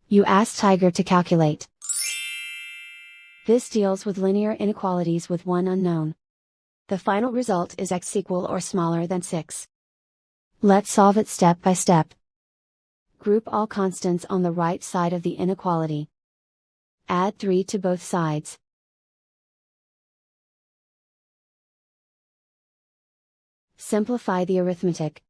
You ask Tiger to calculate. This deals with linear inequalities with one unknown. The final result is x equal or smaller than 6. Let's solve it step by step. Group all constants on the right side of the inequality. Add 3 to both sides. Simplify the arithmetic.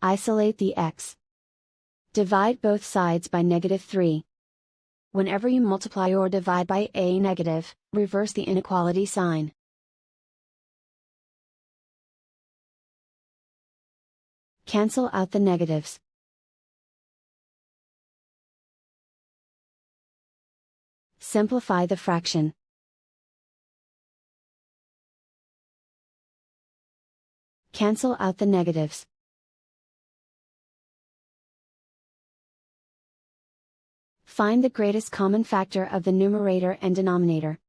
Isolate the x. Divide both sides by -3. Whenever you multiply or divide by a negative, reverse the inequality sign. Cancel out the negatives. Simplify the fraction. Cancel out the negatives. Find the greatest common factor of the numerator and denominator.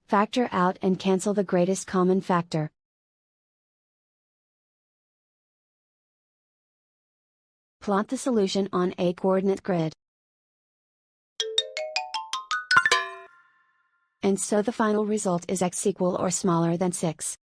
Factor out and cancel the greatest common factor. Plot the solution on a coordinate grid. And so the final result is x equal or smaller than 6.